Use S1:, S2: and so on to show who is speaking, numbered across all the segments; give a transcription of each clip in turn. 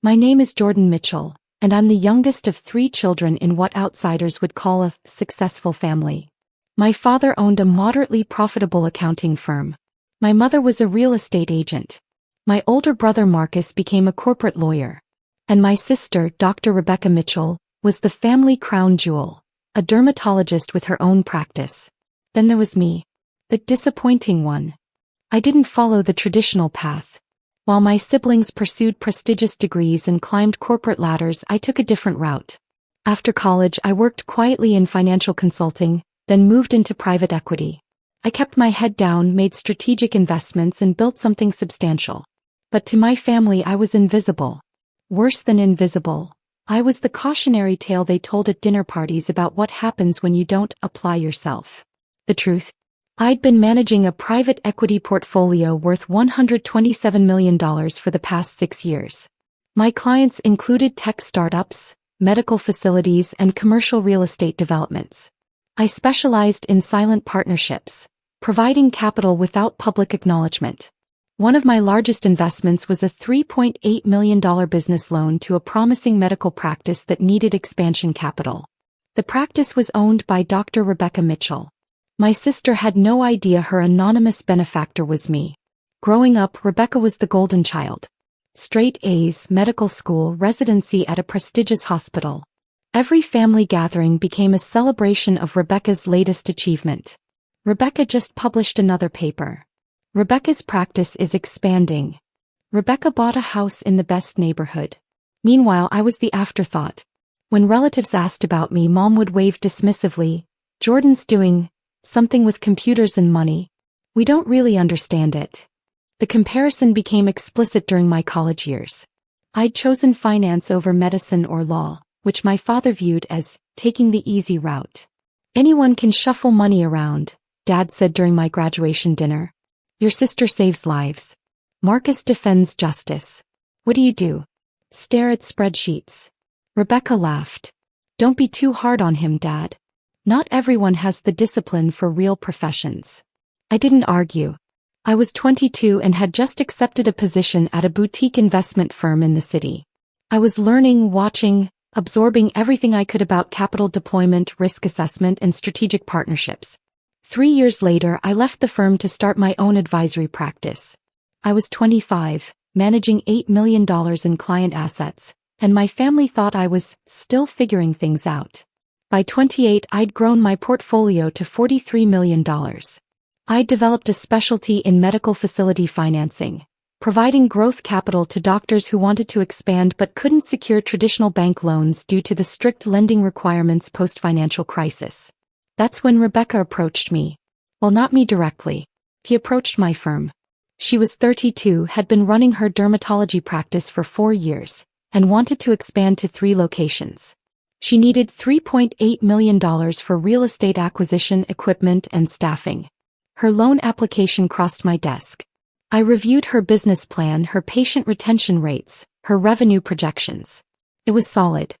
S1: My name is Jordan Mitchell, and I'm the youngest of 3 children in what outsiders would call a successful family. My father owned a moderately profitable accounting firm. My mother was a real estate agent. My older brother Marcus became a corporate lawyer. And my sister, Dr. Rebecca Mitchell, was the family crown jewel, a dermatologist with her own practice. Then there was me, the disappointing one. I didn't follow the traditional path. While my siblings pursued prestigious degrees and climbed corporate ladders, I took a different route. After college, I worked quietly in financial consulting, then moved into private equity. I kept my head down, made strategic investments, and built something substantial. But to my family, I was invisible. Worse than invisible, I was the cautionary tale they told at dinner parties about what happens when you don't apply yourself. The truth? I'd been managing a private equity portfolio worth $127 million for the past 6 years. My clients included tech startups, medical facilities, and commercial real estate developments. I specialized in silent partnerships, providing capital without public acknowledgement. One of my largest investments was a $3.8 million business loan to a promising medical practice that needed expansion capital. The practice was owned by Dr. Rebecca Mitchell. My sister had no idea her anonymous benefactor was me. Growing up, Rebecca was the golden child. Straight A's, medical school, residency at a prestigious hospital. Every family gathering became a celebration of Rebecca's latest achievement. Rebecca just published another paper. Rebecca's practice is expanding. Rebecca bought a house in the best neighborhood. Meanwhile, I was the afterthought. When relatives asked about me, Mom would wave dismissively. Jordan's doing something with computers and money. We don't really understand it. The comparison became explicit during my college years. I'd chosen finance over medicine or law, which my father viewed as taking the easy route. Anyone can shuffle money around, Dad said during my graduation dinner. Your sister saves lives. Marcus defends justice. What do you do? Stare at spreadsheets. Rebecca laughed. Don't be too hard on him, Dad. Not everyone has the discipline for real professions. I didn't argue. I was 22 and had just accepted a position at a boutique investment firm in the city. I was learning, watching, absorbing everything I could about capital deployment, risk assessment, and strategic partnerships. 3 years later, I left the firm to start my own advisory practice. I was 25, managing $8 million in client assets, and my family thought I was still figuring things out. By 28, I'd grown my portfolio to $43 million. I'd developed a specialty in medical facility financing, providing growth capital to doctors who wanted to expand but couldn't secure traditional bank loans due to the strict lending requirements post-financial crisis. That's when Rebecca approached me. Well, not me directly. He approached my firm. She was 32, had been running her dermatology practice for 4 years, and wanted to expand to 3 locations. She needed $3.8 million for real estate acquisition, equipment, and staffing. Her loan application crossed my desk. I reviewed her business plan, her patient retention rates, her revenue projections. It was solid.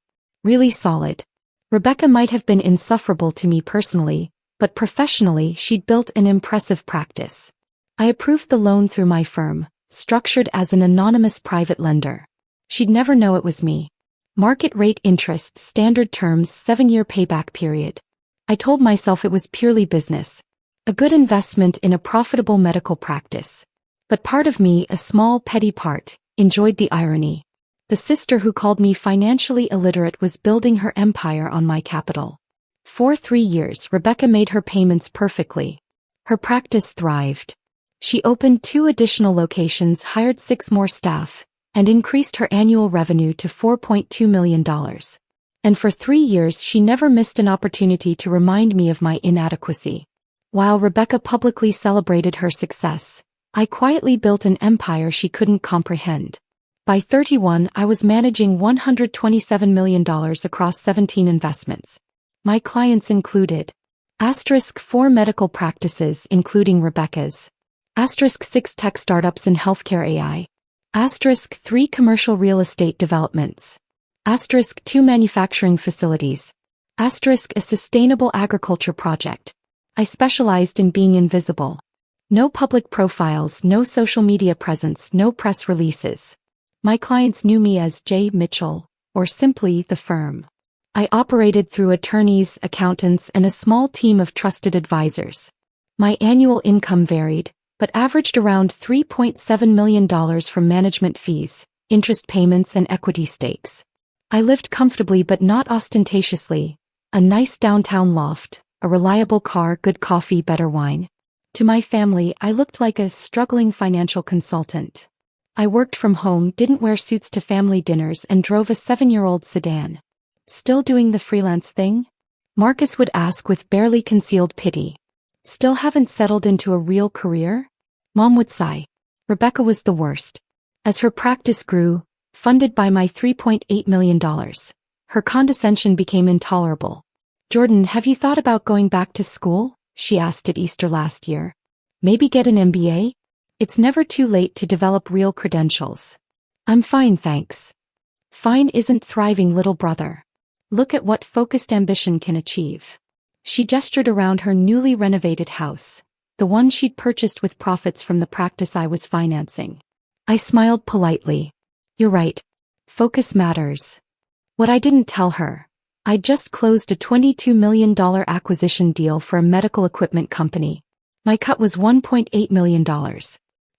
S1: Really solid. Rebecca might have been insufferable to me personally, but professionally she'd built an impressive practice. I approved the loan through my firm, structured as an anonymous private lender. She'd never know it was me. Market rate interest, standard terms, 7-year payback period. I told myself it was purely business. A good investment in a profitable medical practice. But part of me, a small petty part, enjoyed the irony. The sister who called me financially illiterate was building her empire on my capital. For 3 years, Rebecca made her payments perfectly. Her practice thrived. She opened 2 additional locations, hired 6 more staff, and increased her annual revenue to $4.2 million. And for 3 years she never missed an opportunity to remind me of my inadequacy. While Rebecca publicly celebrated her success, I quietly built an empire she couldn't comprehend. By 31, I was managing $127 million across 17 investments. My clients included *4 medical practices including Rebecca's, *6 tech startups in healthcare AI, *3 commercial real estate developments, *2 manufacturing facilities, *a sustainable agriculture project. I specialized in being invisible. No public profiles, no social media presence, no press releases. My clients knew me as J. Mitchell, or simply the firm. I operated through attorneys, accountants, and a small team of trusted advisors. My annual income varied, but averaged around $3.7 million from management fees, interest payments, and equity stakes. I lived comfortably but not ostentatiously. A nice downtown loft, a reliable car, good coffee, better wine. To my family, I looked like a struggling financial consultant. I worked from home, didn't wear suits to family dinners, and drove a 7-year-old sedan. Still doing the freelance thing? Marcus would ask with barely concealed pity. Still haven't settled into a real career? Mom would sigh. Rebecca was the worst. As her practice grew, funded by my $3.8 million, her condescension became intolerable. Jordan, have you thought about going back to school? She asked at Easter last year. Maybe get an MBA? It's never too late to develop real credentials. I'm fine, thanks. Fine isn't thriving, little brother. Look at what focused ambition can achieve. She gestured around her newly renovated house, the one she'd purchased with profits from the practice I was financing. I smiled politely. You're right. Focus matters. What I didn't tell her, I'd just closed a $22 million acquisition deal for a medical equipment company. My cut was $1.8 million.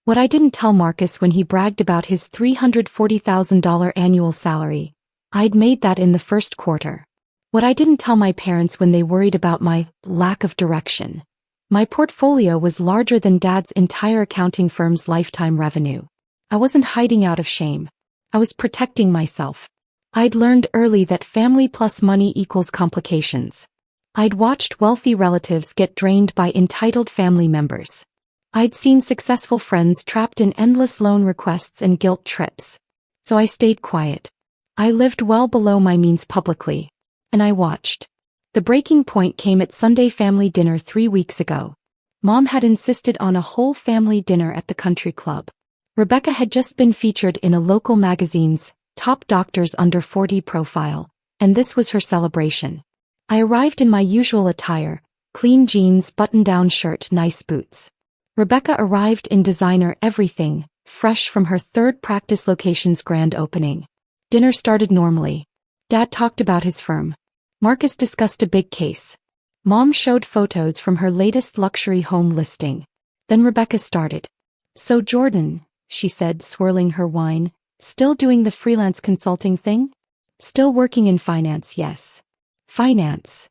S1: What I didn't tell Marcus when he bragged about his $340,000 annual salary, I'd made that in the first quarter. What I didn't tell my parents when they worried about my lack of direction, my portfolio was larger than Dad's entire accounting firm's lifetime revenue. I wasn't hiding out of shame. I was protecting myself. I'd learned early that family plus money equals complications. I'd watched wealthy relatives get drained by entitled family members. I'd seen successful friends trapped in endless loan requests and guilt trips. So I stayed quiet. I lived well below my means publicly. And I watched. The breaking point came at Sunday family dinner 3 weeks ago. Mom had insisted on a whole family dinner at the country club. Rebecca had just been featured in a local magazine's Top Doctors Under 40 profile, and this was her celebration. I arrived in my usual attire, clean jeans, button-down shirt, nice boots. Rebecca arrived in designer everything, fresh from her third practice location's grand opening. Dinner started normally. Dad talked about his firm. Marcus discussed a big case. Mom showed photos from her latest luxury home listing. Then Rebecca started. So Jordan, she said, swirling her wine, still doing the freelance consulting thing? Still working in finance, yes. Finance.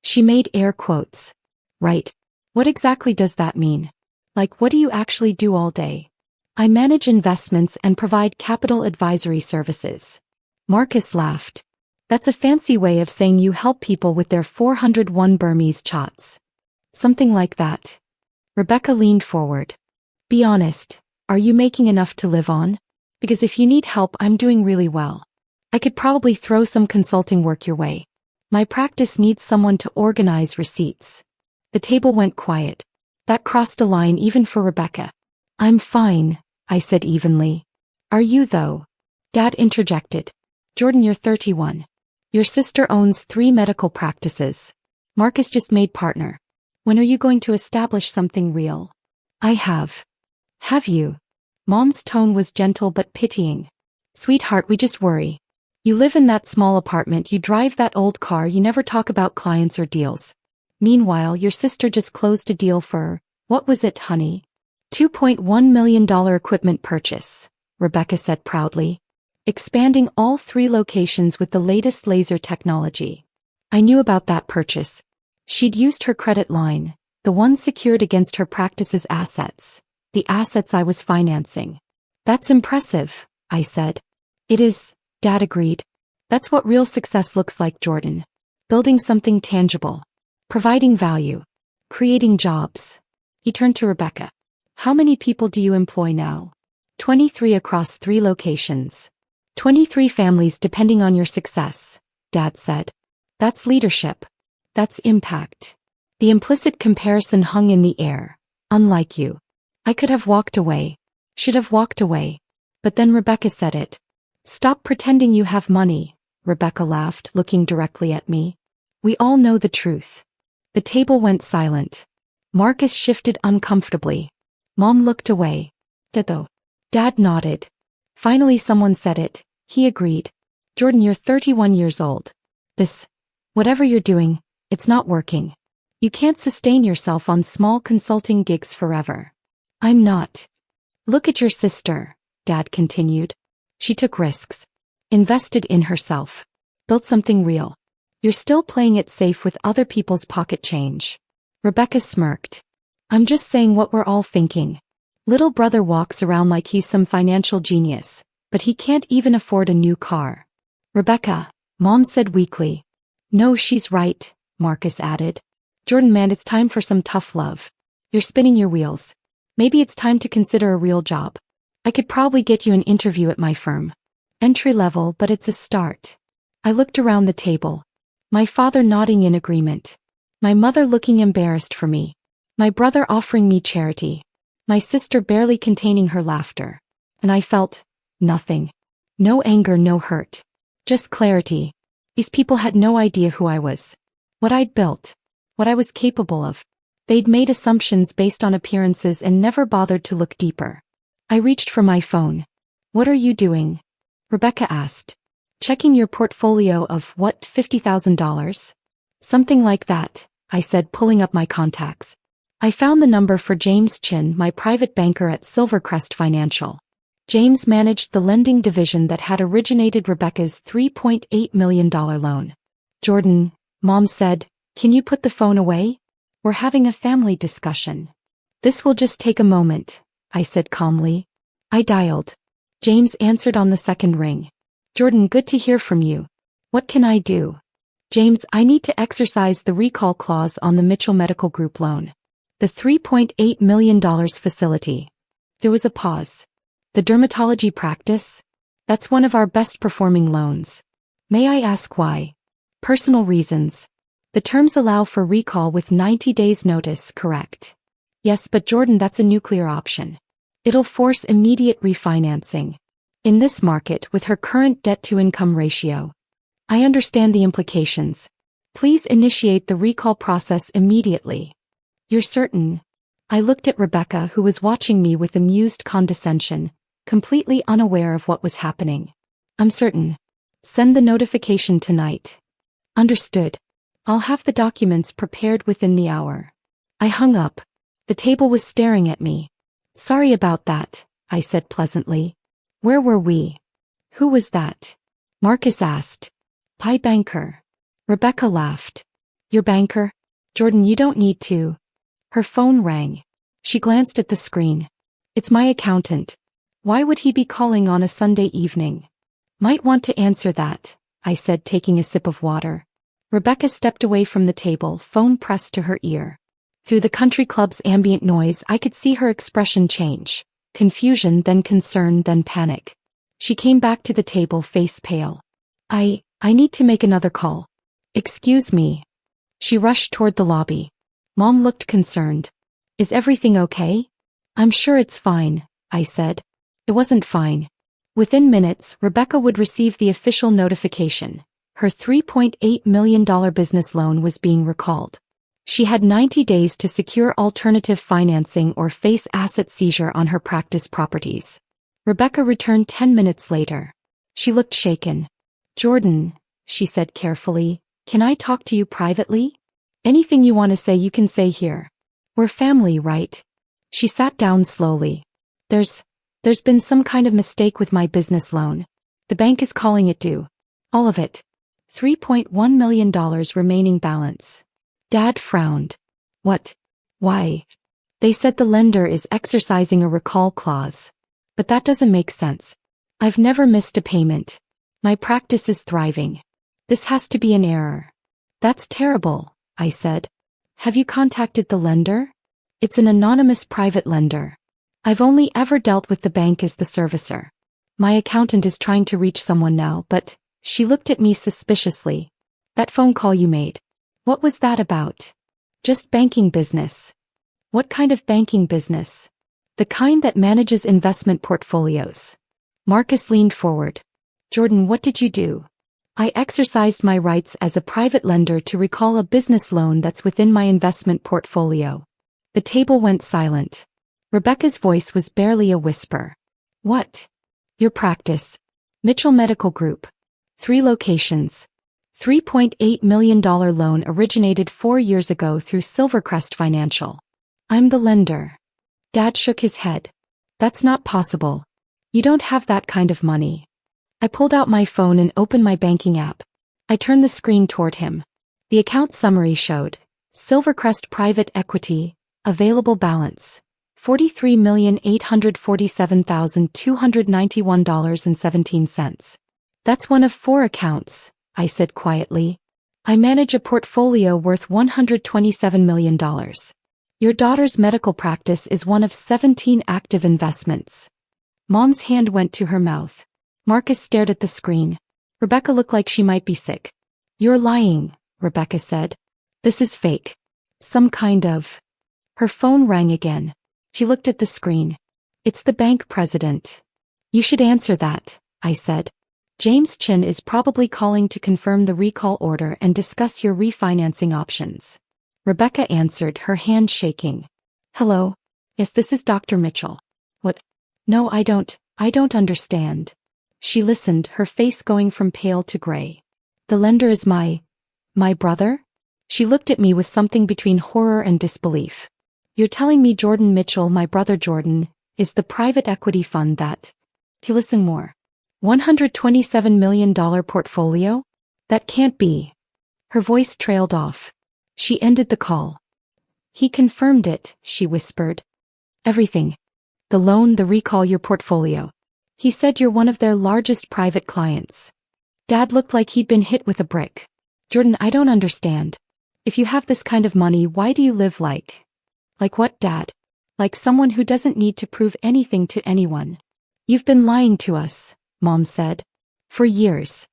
S1: She made air quotes. Right. What exactly does that mean? Like, what do you actually do all day? I manage investments and provide capital advisory services. Marcus laughed. That's a fancy way of saying you help people with their 401 Burmese chats. Something like that. Rebecca leaned forward. Be honest, are you making enough to live on? Because if you need help, I'm doing really well. I could probably throw some consulting work your way. My practice needs someone to organize receipts. The table went quiet. That crossed a line even for Rebecca. I'm fine, I said evenly. Are you though? Dad interjected. Jordan, you're 31. Your sister owns 3 medical practices. Marcus just made partner. When are you going to establish something real? I have. Have you? Mom's tone was gentle but pitying. Sweetheart, we just worry. You live in that small apartment, you drive that old car, you never talk about clients or deals. Meanwhile, your sister just closed a deal for, what was it, honey? $2.1 million equipment purchase, Rebecca said proudly. Expanding all 3 locations with the latest laser technology. I knew about that purchase. She'd used her credit line, the one secured against her practice's assets, the assets I was financing. That's impressive, I said. It is, Dad agreed. That's what real success looks like, Jordan. Building something tangible. Providing value. Creating jobs. He turned to Rebecca. How many people do you employ now? 23 across 3 locations. 23 families depending on your success, Dad said. That's leadership. That's impact. The implicit comparison hung in the air. Unlike you. I could have walked away. Should have walked away. But then Rebecca said it. Stop pretending you have money, Rebecca laughed, looking directly at me. We all know the truth. The table went silent. Marcus shifted uncomfortably. Mom looked away. Though. Dad nodded. Finally someone said it. He agreed. Jordan, you're 31 years old. Whatever you're doing, it's not working. You can't sustain yourself on small consulting gigs forever. I'm not. Look at your sister, Dad continued. She took risks. Invested in herself. Built something real. You're still playing it safe with other people's pocket change. Rebecca smirked. I'm just saying what we're all thinking. Little brother walks around like he's some financial genius, but he can't even afford a new car. Rebecca, Mom said weakly. No, she's right, Marcus added. Jordan, man, it's time for some tough love. You're spinning your wheels. Maybe it's time to consider a real job. I could probably get you an interview at my firm. Entry level, but it's a start. I looked around the table. My father nodding in agreement. My mother looking embarrassed for me. My brother offering me charity. My sister barely containing her laughter. And I felt nothing. No anger, no hurt. Just clarity. These people had no idea who I was. What I'd built. What I was capable of. They'd made assumptions based on appearances and never bothered to look deeper. I reached for my phone. What are you doing? Rebecca asked. Checking your portfolio of what, $50,000? Something like that, I said, pulling up my contacts. I found the number for James Chin, my private banker at Silvercrest Financial. James managed the lending division that had originated Rebecca's $3.8 million loan. Jordan, Mom said, can you put the phone away? We're having a family discussion. This will just take a moment, I said calmly. I dialed. James answered on the second ring. Jordan, good to hear from you. What can I do? James, I need to exercise the recall clause on the Mitchell Medical Group loan. The $3.8 million facility. There was a pause. The dermatology practice? That's one of our best performing loans. May I ask why? Personal reasons. The terms allow for recall with 90 days notice, correct? Yes, but Jordan, that's a nuclear option. It'll force immediate refinancing. In this market with her current debt-to-income ratio. I understand the implications. Please initiate the recall process immediately. You're certain? I looked at Rebecca, who was watching me with amused condescension, completely unaware of what was happening. I'm certain. Send the notification tonight. Understood. I'll have the documents prepared within the hour. I hung up. The table was staring at me. Sorry about that, I said pleasantly. Where were we? Who was that? Marcus asked. My banker. Rebecca laughed. Your banker? Jordan, you don't need to. Her phone rang. She glanced at the screen. It's my accountant. Why would he be calling on a Sunday evening? Might want to answer that, I said, taking a sip of water. Rebecca stepped away from the table, phone pressed to her ear. Through the country club's ambient noise, I could see her expression change. Confusion, then concern, then panic. She came back to the table, face pale. I need to make another call. Excuse me. She rushed toward the lobby. Mom looked concerned. Is everything okay? I'm sure it's fine, I said. It wasn't fine. Within minutes, Rebecca would receive the official notification. Her $3.8 million business loan was being recalled. She had 90 days to secure alternative financing or face asset seizure on her practice properties. Rebecca returned 10 minutes later. She looked shaken. Jordan, she said carefully, can I talk to you privately? Anything you want to say you can say here. We're family, right? She sat down slowly. There's been some kind of mistake with my business loan. The bank is calling it due. All of it. $3.1 million remaining balance. Dad frowned. What? Why? They said the lender is exercising a recall clause. But that doesn't make sense. I've never missed a payment. My practice is thriving. This has to be an error. That's terrible, I said. Have you contacted the lender? It's an anonymous private lender. I've only ever dealt with the bank as the servicer. My accountant is trying to reach someone now, but... She looked at me suspiciously. That phone call you made. What was that about? Just banking business. What kind of banking business? The kind that manages investment portfolios. Marcus leaned forward. Jordan, what did you do? I exercised my rights as a private lender to recall a business loan that's within my investment portfolio. The table went silent. Rebecca's voice was barely a whisper. What? Your practice. Mitchell Medical Group. 3 locations. $3.8 million loan originated 4 years ago through Silvercrest Financial. I'm the lender. Dad shook his head. That's not possible. You don't have that kind of money. I pulled out my phone and opened my banking app. I turned the screen toward him. The account summary showed Silvercrest Private Equity, available balance, $43,847,291.17. That's one of 4 accounts, I said quietly. I manage a portfolio worth $127 million. Your daughter's medical practice is one of 17 active investments. Mom's hand went to her mouth. Marcus stared at the screen. Rebecca looked like she might be sick. You're lying, Rebecca said. This is fake. Some kind of. Her phone rang again. She looked at the screen. It's the bank president. You should answer that, I said. James Chin is probably calling to confirm the recall order and discuss your refinancing options. Rebecca answered, her hand shaking. Hello? Yes, this is Dr. Mitchell. What? No, I don't understand. She listened, her face going from pale to gray. The lender is my brother? She looked at me with something between horror and disbelief. You're telling me Jordan Mitchell, my brother Jordan, is the private equity fund that... Listen more. $127 million portfolio? That can't be. Her voice trailed off. She ended the call. He confirmed it, she whispered. Everything. The loan, the recall, your portfolio. He said you're one of their largest private clients. Dad looked like he'd been hit with a brick. Jordan, I don't understand. If you have this kind of money, why do you live like... Like what, Dad? Like someone who doesn't need to prove anything to anyone. You've been lying to us, Mom said. For years.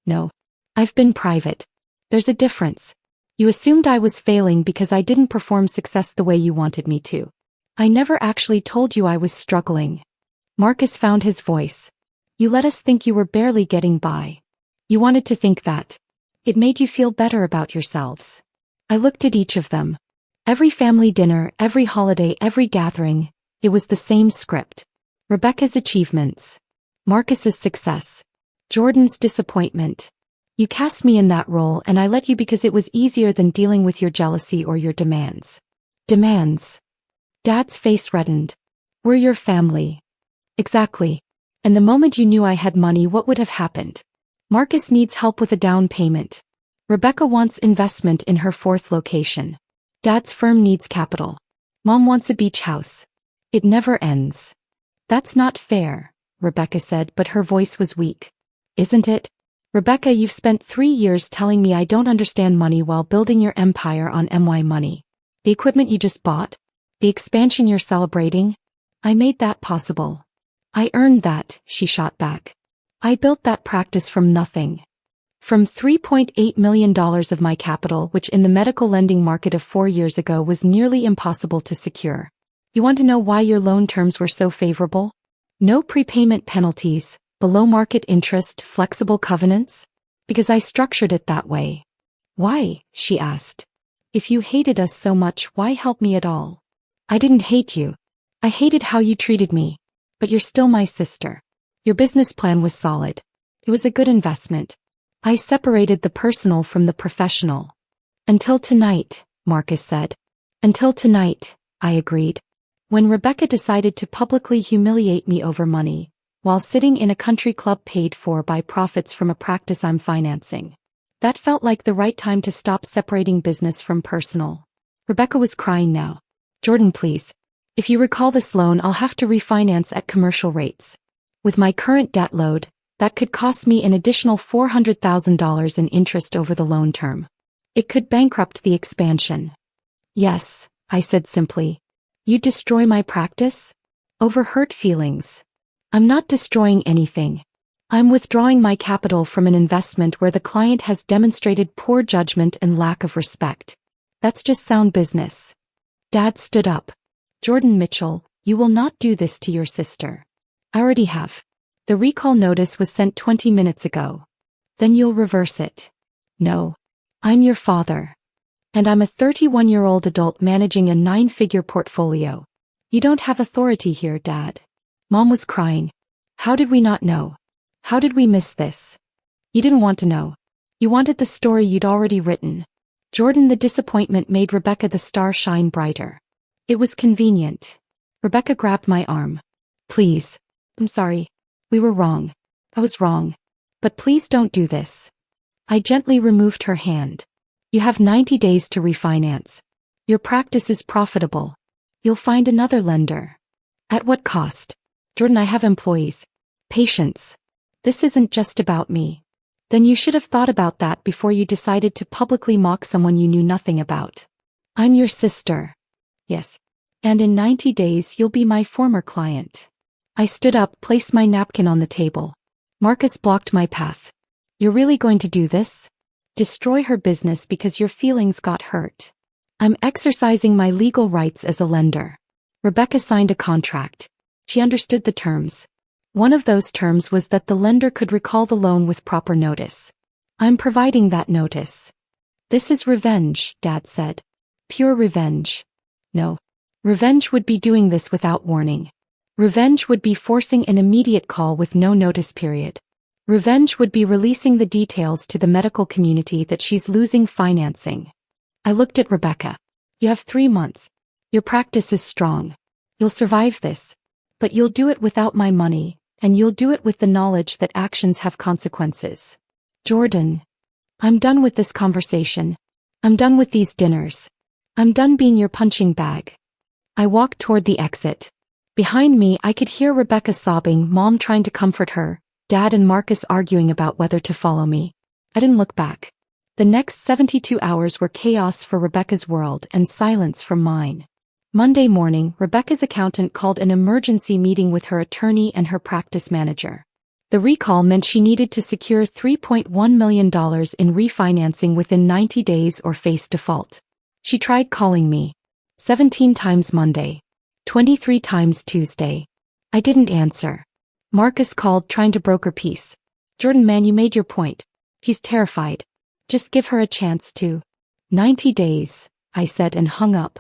S1: No. I've been private. There's a difference. You assumed I was failing because I didn't perform success the way you wanted me to. I never actually told you I was struggling. Marcus found his voice. You let us think you were barely getting by. You wanted to think that. It made you feel better about yourselves. I looked at each of them. Every family dinner, every holiday, every gathering, it was the same script. Rebecca's achievements. Marcus's success. Jordan's disappointment. You cast me in that role and I let you because it was easier than dealing with your jealousy or your demands. Demands. Dad's face reddened. We're your family. Exactly. And the moment you knew I had money, what would have happened? Marcus needs help with a down payment. Rebecca wants investment in her 4th location. Dad's firm needs capital. Mom wants a beach house. It never ends. That's not fair, Rebecca said, but her voice was weak. Isn't it? Rebecca, you've spent 3 years telling me I don't understand money while building your empire on MY money. The equipment you just bought? The expansion you're celebrating? I made that possible. I earned that, she shot back. I built that practice from nothing. From $3.8 million of my capital, which in the medical lending market of 4 years ago was nearly impossible to secure. You want to know why your loan terms were so favorable? No prepayment penalties, below market interest, flexible covenants? Because I structured it that way. Why? She asked. If you hated us so much, why help me at all? I didn't hate you. I hated how you treated me. But you're still my sister. Your business plan was solid. It was a good investment. I separated the personal from the professional. Until tonight, Marcus said. Until tonight, I agreed. When Rebecca decided to publicly humiliate me over money, while sitting in a country club paid for by profits from a practice I'm financing. That felt like the right time to stop separating business from personal. Rebecca was crying now. Jordan, please. If you recall this loan, I'll have to refinance at commercial rates. With my current debt load, that could cost me an additional $400,000 in interest over the loan term. It could bankrupt the expansion. Yes, I said simply. You'd destroy my practice? Over hurt feelings. I'm not destroying anything. I'm withdrawing my capital from an investment where the client has demonstrated poor judgment and lack of respect. That's just sound business. Dad stood up. Jordan Mitchell, you will not do this to your sister. I already have. The recall notice was sent 20 minutes ago. Then you'll reverse it. No. I'm your father. And I'm a 31-year-old adult managing a 9-figure portfolio. You don't have authority here, Dad. Mom was crying. How did we not know? How did we miss this? You didn't want to know. You wanted the story you'd already written. Jordan, the disappointment made Rebecca the star shine brighter. It was convenient. Rebecca grabbed my arm. Please. I'm sorry. We were wrong. I was wrong. But please don't do this. I gently removed her hand. You have 90 days to refinance. Your practice is profitable. You'll find another lender. At what cost? Jordan, I have employees. Patience. This isn't just about me. Then you should have thought about that before you decided to publicly mock someone you knew nothing about. I'm your sister. Yes. And in 90 days you'll be my former client. I stood up, placed my napkin on the table. Marcus blocked my path. You're really going to do this? Destroy her business because your feelings got hurt. I'm exercising my legal rights as a lender. Rebecca signed a contract. She understood the terms. One of those terms was that the lender could recall the loan with proper notice. I'm providing that notice. This is revenge, Dad said. Pure revenge. No. Revenge would be doing this without warning. Revenge would be forcing an immediate call with no notice period. Revenge would be releasing the details to the medical community that she's losing financing. I looked at Rebecca. You have 3 months. Your practice is strong. You'll survive this. But you'll do it without my money, and you'll do it with the knowledge that actions have consequences. Jordan. I'm done with this conversation. I'm done with these dinners. I'm done being your punching bag. I walked toward the exit. Behind me I could hear Rebecca sobbing, Mom trying to comfort her, Dad and Marcus arguing about whether to follow me. I didn't look back. The next 72 hours were chaos for Rebecca's world and silence from mine. Monday morning, Rebecca's accountant called an emergency meeting with her attorney and her practice manager. The recall meant she needed to secure $3.1 million in refinancing within 90 days or face default. She tried calling me. 17 times Monday. 23 times Tuesday. I didn't answer. Marcus called trying to broker peace. Jordan, man, you made your point. He's terrified. Just give her a chance to. 90 days, I said and hung up.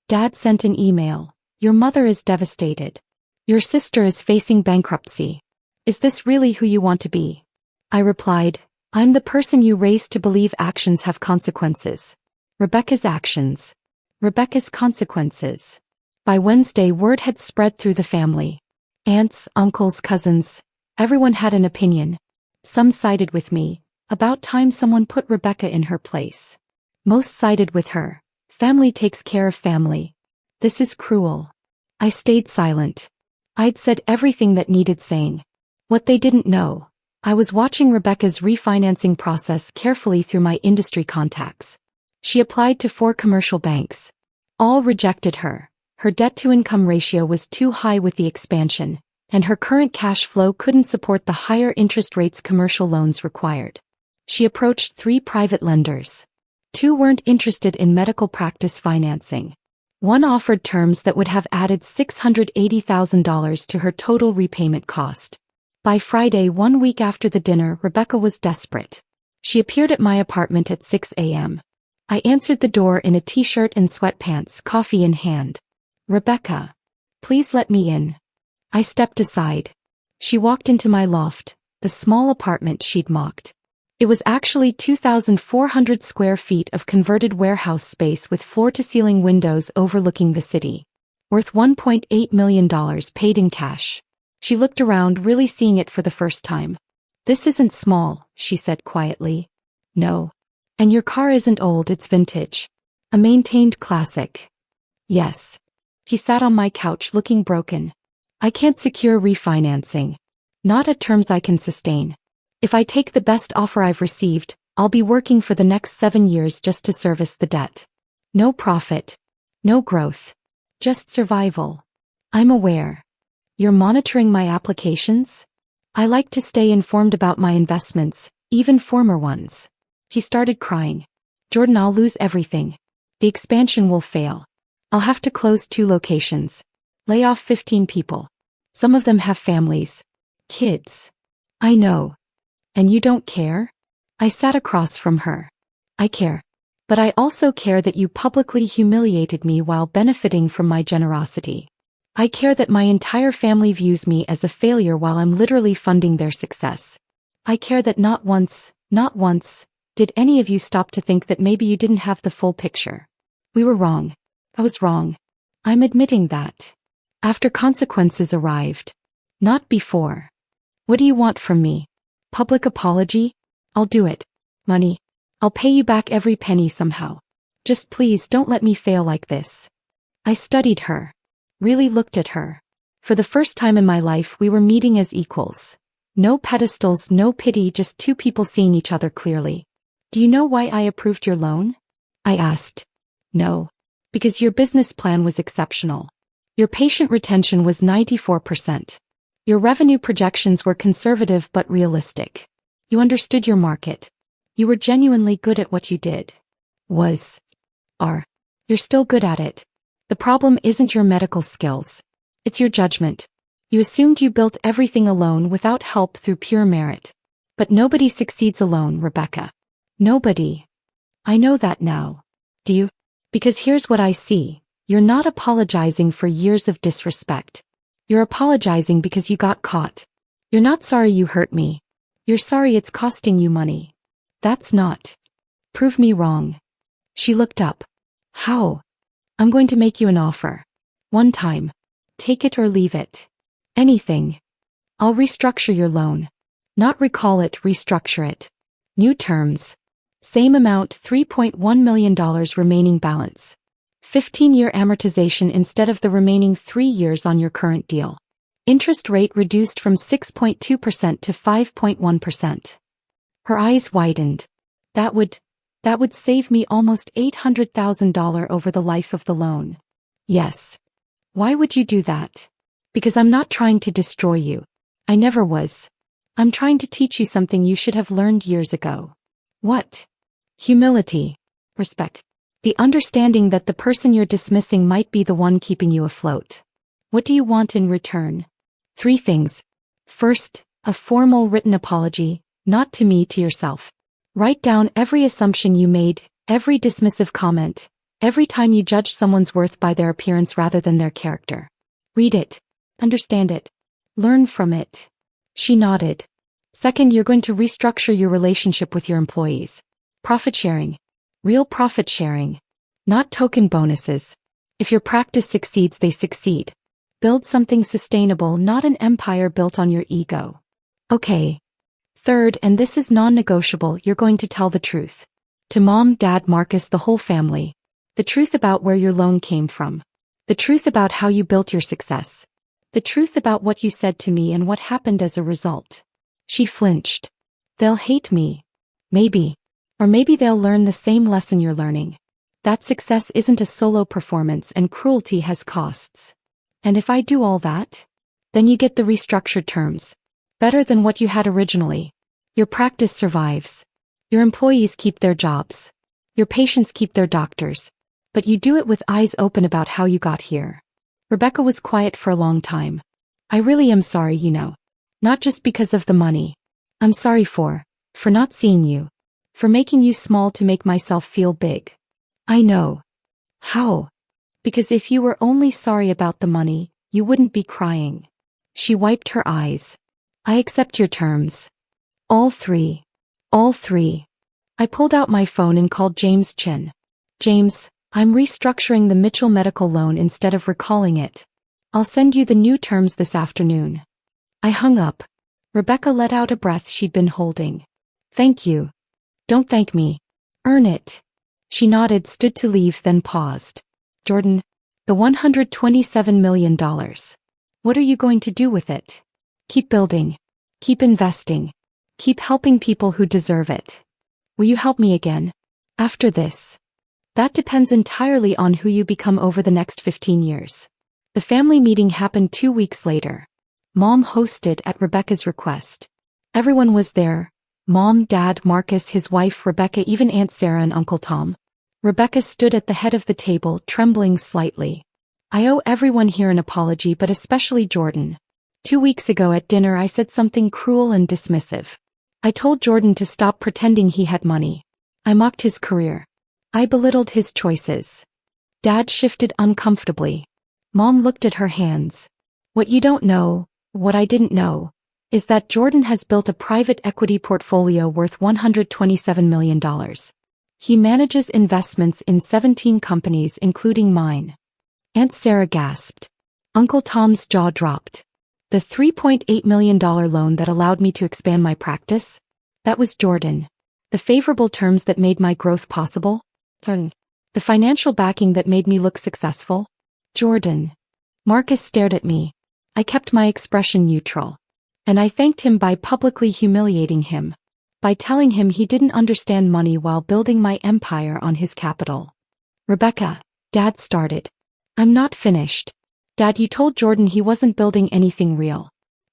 S1: Dad sent an email. Your mother is devastated. Your sister is facing bankruptcy. Is this really who you want to be? I replied, I'm the person you raised to believe actions have consequences. Rebecca's actions. Rebecca's consequences. By Wednesday, word had spread through the family. Aunts, uncles, cousins. Everyone had an opinion. Some sided with me. About time someone put Rebecca in her place. Most sided with her. Family takes care of family. This is cruel. I stayed silent. I'd said everything that needed saying. What they didn't know. I was watching Rebecca's refinancing process carefully through my industry contacts. She applied to 4 commercial banks. All rejected her. Her debt-to-income ratio was too high with the expansion, and her current cash flow couldn't support the higher interest rates commercial loans required. She approached 3 private lenders. 2 weren't interested in medical practice financing. 1 offered terms that would have added $680,000 to her total repayment cost. By Friday, 1 week after the dinner, Rebecca was desperate. She appeared at my apartment at 6 a.m. I answered the door in a t-shirt and sweatpants, coffee in hand. Rebecca. Please let me in. I stepped aside. She walked into my loft, the small apartment she'd mocked. It was actually 2,400 square feet of converted warehouse space with floor-to-ceiling windows overlooking the city. Worth $1.8 million paid in cash. She looked around, really seeing it for the first time. This isn't small, she said quietly. No. And your car isn't old, it's vintage. A maintained classic. Yes. He sat on my couch looking broken. I can't secure refinancing. Not at terms I can sustain. If I take the best offer I've received, I'll be working for the next 7 years just to service the debt. No profit. No growth. Just survival. I'm aware. You're monitoring my applications? I like to stay informed about my investments, even former ones. He started crying. Jordan, I'll lose everything. The expansion will fail. I'll have to close 2 locations. Lay off 15 people. Some of them have families. Kids. I know. And you don't care? I sat across from her. I care. But I also care that you publicly humiliated me while benefiting from my generosity. I care that my entire family views me as a failure while I'm literally funding their success. I care that not once, did any of you stop to think that maybe you didn't have the full picture. We were wrong. I was wrong. I'm admitting that. After consequences arrived. Not before. What do you want from me? Public apology? I'll do it. Money? I'll pay you back every penny somehow. Just please don't let me fail like this. I studied her. Really looked at her. For the first time in my life we were meeting as equals. No pedestals, no pity, just two people seeing each other clearly. Do you know why I approved your loan? I asked. No. Because your business plan was exceptional. Your patient retention was 94%. Your revenue projections were conservative but realistic. You understood your market. You were genuinely good at what you did. You're still good at it. The problem isn't your medical skills. It's your judgment. You assumed you built everything alone without help through pure merit. But nobody succeeds alone, Rebecca. Nobody. I know that now. Do you? Because here's what I see. You're not apologizing for years of disrespect. You're apologizing because you got caught. You're not sorry you hurt me. You're sorry it's costing you money. That's not. Prove me wrong. She looked up. How? I'm going to make you an offer. One time. Take it or leave it. Anything. I'll restructure your loan. Not recall it, restructure it. New terms. Same amount, $3.1 million remaining balance. 15-year amortization instead of the remaining 3 years on your current deal. Interest rate reduced from 6.2% to 5.1%. Her eyes widened. That would save me almost $800,000 over the life of the loan. Yes. Why would you do that? Because I'm not trying to destroy you. I never was. I'm trying to teach you something you should have learned years ago. What? Humility. Respect. The understanding that the person you're dismissing might be the one keeping you afloat. What do you want in return? 3 things. First, a formal written apology, not to me, to yourself. Write down every assumption you made, every dismissive comment, every time you judged someone's worth by their appearance rather than their character. Read it. Understand it. Learn from it. She nodded. Second, you're going to restructure your relationship with your employees. Profit sharing. Real profit sharing. Not token bonuses. If your practice succeeds, they succeed. Build something sustainable, not an empire built on your ego. Okay. Third, and this is non-negotiable, you're going to tell the truth. To Mom, Dad, Marcus, the whole family. The truth about where your loan came from. The truth about how you built your success. The truth about what you said to me and what happened as a result. She flinched. They'll hate me. Maybe. Or maybe they'll learn the same lesson you're learning. That success isn't a solo performance and cruelty has costs. And if I do all that? Then you get the restructured terms. Better than what you had originally. Your practice survives. Your employees keep their jobs. Your patients keep their doctors. But you do it with eyes open about how you got here. Rebecca was quiet for a long time. I really am sorry, you know. Not just because of the money. I'm sorry for not seeing you. For making you small to make myself feel big. I know. How? Because if you were only sorry about the money, you wouldn't be crying. She wiped her eyes. I accept your terms. All 3. All 3. I pulled out my phone and called James Chin. James, I'm restructuring the Mitchell medical loan instead of recalling it. I'll send you the new terms this afternoon. I hung up. Rebecca let out a breath she'd been holding. Thank you. Don't thank me. Earn it. She nodded, stood to leave, then paused. Jordan, the $127 million. What are you going to do with it? Keep building. Keep investing. Keep helping people who deserve it. Will you help me again? After this? That depends entirely on who you become over the next 15 years. The family meeting happened 2 weeks later. Mom hosted at Rebecca's request. Everyone was there. Mom, Dad, Marcus, his wife, Rebecca, even Aunt Sarah and Uncle Tom. Rebecca stood at the head of the table, trembling slightly. I owe everyone here an apology, but especially Jordan. 2 weeks ago at dinner I said something cruel and dismissive. I told Jordan to stop pretending he had money. I mocked his career. I belittled his choices. Dad shifted uncomfortably. Mom looked at her hands. What you don't know, what I didn't know, is that Jordan has built a private equity portfolio worth $127 million. He manages investments in 17 companies including mine. Aunt Sarah gasped. Uncle Tom's jaw dropped. The $3.8 million loan that allowed me to expand my practice? That was Jordan. The favorable terms that made my growth possible? The financial backing that made me look successful? Jordan. Marcus stared at me. I kept my expression neutral. And I thanked him by publicly humiliating him. By telling him he didn't understand money while building my empire on his capital. Rebecca, Dad started. I'm not finished. Dad, you told Jordan he wasn't building anything real.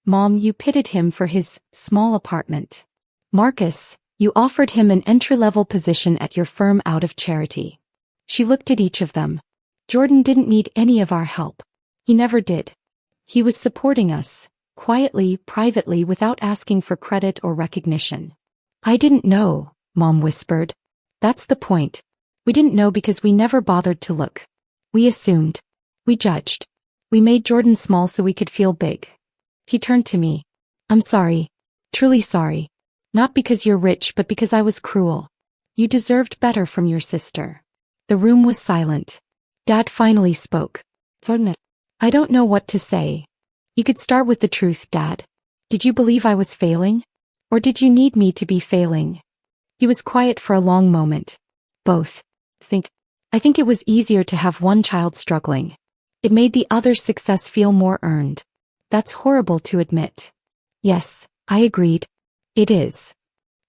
S1: Mom, you pitted him for his small apartment. Marcus, you offered him an entry-level position at your firm out of charity. She looked at each of them. Jordan didn't need any of our help. He never did. He was supporting us, quietly, privately, without asking for credit or recognition. I didn't know, Mom whispered. That's the point. We didn't know because we never bothered to look. We assumed. We judged. We made Jordan small so we could feel big. He turned to me. I'm sorry. Truly sorry. Not because you're rich but because I was cruel. You deserved better from your sister. The room was silent. Dad finally spoke. I don't know what to say. You could start with the truth, Dad. Did you believe I was failing? Or did you need me to be failing? He was quiet for a long moment. Both. I think it was easier to have one child struggling. It made the other's success feel more earned. That's horrible to admit. Yes, I agreed. It is.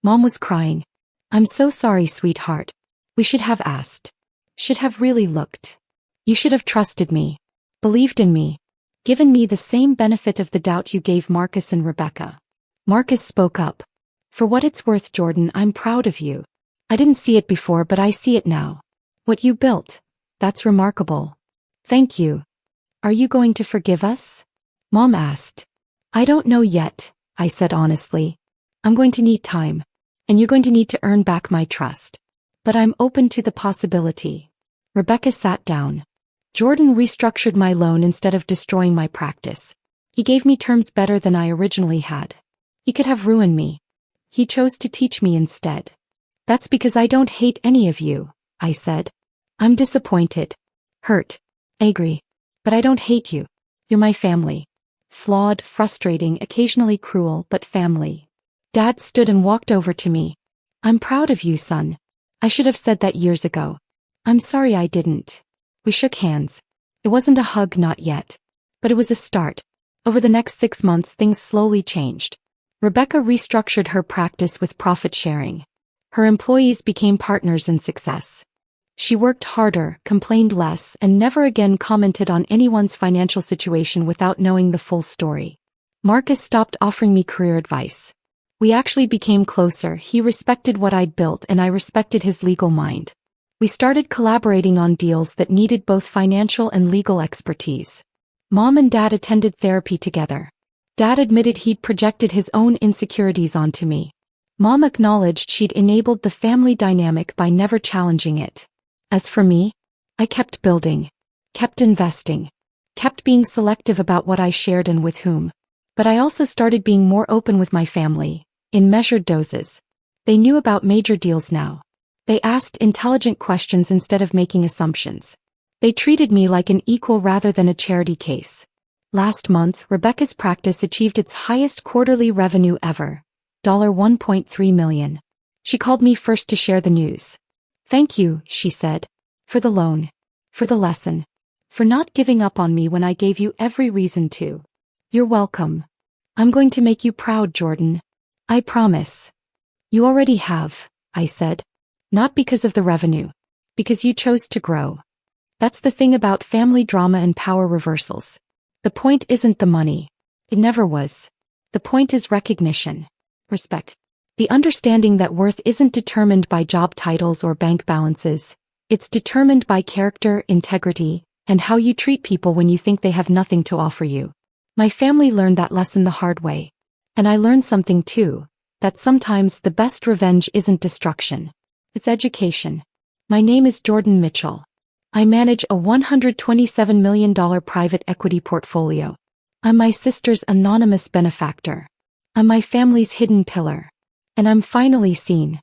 S1: Mom was crying. I'm so sorry, sweetheart. We should have asked. Should have really looked. You should have trusted me. Believed in me. Given me the same benefit of the doubt you gave Marcus and Rebecca. Marcus spoke up. For what it's worth, Jordan, I'm proud of you. I didn't see it before but I see it now. What you built. That's remarkable. Thank you. Are you going to forgive us? Mom asked. I don't know yet, I said honestly. I'm going to need time. And you're going to need to earn back my trust. But I'm open to the possibility. Rebecca sat down. Jordan restructured my loan instead of destroying my practice. He gave me terms better than I originally had. He could have ruined me. He chose to teach me instead. That's because I don't hate any of you, I said. I'm disappointed. Hurt. Angry. But I don't hate you. You're my family. Flawed, frustrating, occasionally cruel, but family. Dad stood and walked over to me. I'm proud of you, son. I should have said that years ago. I'm sorry I didn't. We shook hands. It wasn't a hug, not yet. But it was a start. Over the next 6 months things slowly changed. Rebecca restructured her practice with profit sharing. Her employees became partners in success. She worked harder, complained less, and never again commented on anyone's financial situation without knowing the full story. Marcus stopped offering me career advice. We actually became closer. He respected what I'd built and I respected his legal mind. We started collaborating on deals that needed both financial and legal expertise. Mom and Dad attended therapy together. Dad admitted he'd projected his own insecurities onto me. Mom acknowledged she'd enabled the family dynamic by never challenging it. As for me, I kept building, kept investing, kept being selective about what I shared and with whom. But I also started being more open with my family, in measured doses. They knew about major deals now. They asked intelligent questions instead of making assumptions. They treated me like an equal rather than a charity case. Last month, Rebecca's practice achieved its highest quarterly revenue ever, $1.3 million. She called me first to share the news. Thank you, she said. For the loan. For the lesson. For not giving up on me when I gave you every reason to. You're welcome. I'm going to make you proud, Jordan. I promise. You already have, I said. Not because of the revenue. Because you chose to grow. That's the thing about family drama and power reversals. The point isn't the money. It never was. The point is recognition. Respect. The understanding that worth isn't determined by job titles or bank balances. It's determined by character, integrity, and how you treat people when you think they have nothing to offer you. My family learned that lesson the hard way. And I learned something too, that sometimes the best revenge isn't destruction. It's education. My name is Jordan Mitchell. I manage a $127 million private equity portfolio. I'm my sister's anonymous benefactor. I'm my family's hidden pillar. And I'm finally seen.